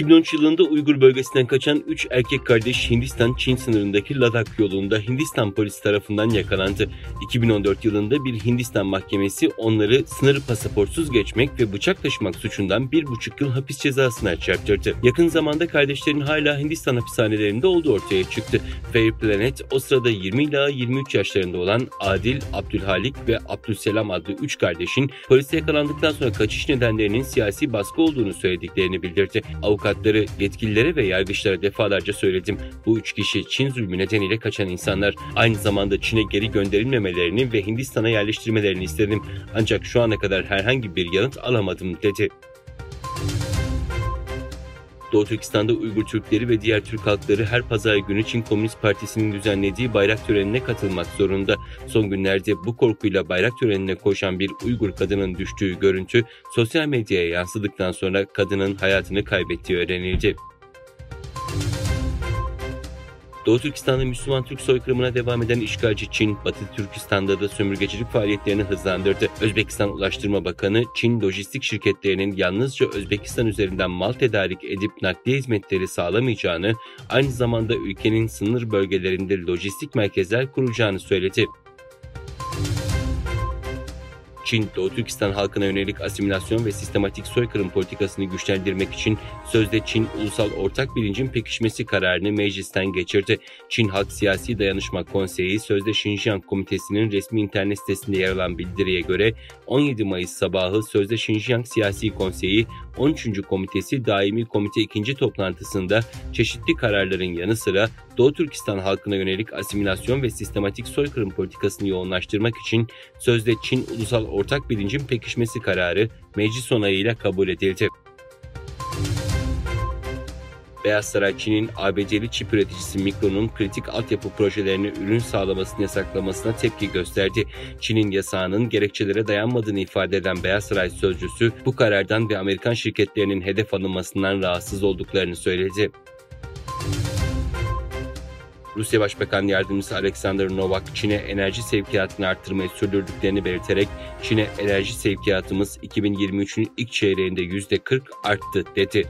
2013 yılında Uygur bölgesinden kaçan 3 erkek kardeş Hindistan-Çin sınırındaki Ladakh yolunda Hindistan polisi tarafından yakalandı. 2014 yılında bir Hindistan mahkemesi onları sınırı pasaportsuz geçmek ve bıçak taşımak suçundan 1,5 yıl hapis cezasına çarptırdı. Yakın zamanda kardeşlerin hala Hindistan hapishanelerinde olduğu ortaya çıktı. Fair Planet o sırada 20 ila 23 yaşlarında olan Adil, Abdülhalik ve Abdülselam adlı 3 kardeşin polise yakalandıktan sonra kaçış nedenlerinin siyasi baskı olduğunu söylediklerini bildirdi. Avukatları, yetkililere ve yargıçlara defalarca söyledim. Bu 3 kişi Çin zulmü nedeniyle kaçan insanlar. Aynı zamanda Çin'e geri gönderilmemelerini ve Hindistan'a yerleştirmelerini istedim. Ancak şu ana kadar herhangi bir yanıt alamadım dedi. Doğu Türkistan'da Uygur Türkleri ve diğer Türk halkları her pazar günü Çin Komünist Partisi'nin düzenlediği bayrak törenine katılmak zorunda. Son günlerde bu korkuyla bayrak törenine koşan bir Uygur kadının düştüğü görüntü sosyal medyaya yansıdıktan sonra kadının hayatını kaybettiği öğrenildi. Doğu Türkistan'da Müslüman Türk soykırımına devam eden işgalci Çin, Batı Türkistan'da da sömürgecilik faaliyetlerini hızlandırdı. Özbekistan Ulaştırma Bakanı, Çin lojistik şirketlerinin yalnızca Özbekistan üzerinden mal tedarik edip nakliye hizmetleri sağlamayacağını, aynı zamanda ülkenin sınır bölgelerinde lojistik merkezler kuracağını söyledi. Çin, Doğu Türkistan halkına yönelik asimilasyon ve sistematik soykırım politikasını güçlendirmek için sözde Çin Ulusal Ortak Bilincin Pekişmesi kararını meclisten geçirdi. Çin Halk Siyasi Dayanışma Konseyi, sözde Şinjiang Komitesi'nin resmi internet sitesinde yer alan bildiriye göre 17 Mayıs sabahı sözde Şinjiang Siyasi Konseyi 13. Komitesi Daimi Komite 2. toplantısında çeşitli kararların yanı sıra Doğu Türkistan halkına yönelik asimilasyon ve sistematik soykırım politikasını yoğunlaştırmak için sözde Çin Ulusal Ortak Bilincin Pekişmesi kararı meclis onayıyla kabul edildi. Beyaz Saray, Çin'in ABD'li çip üreticisi Micron'un kritik altyapı projelerine ürün sağlamasını yasaklamasına tepki gösterdi. Çin'in yasağının gerekçelere dayanmadığını ifade eden Beyaz Saray sözcüsü bu karardan ve Amerikan şirketlerinin hedef alınmasından rahatsız olduklarını söyledi. Rusya Başbakan Yardımcısı Alexander Novak, Çin'e enerji sevkiyatını arttırmayı sürdürdüklerini belirterek Çin'e enerji sevkiyatımız 2023'ün ilk çeyreğinde %40 arttı dedi.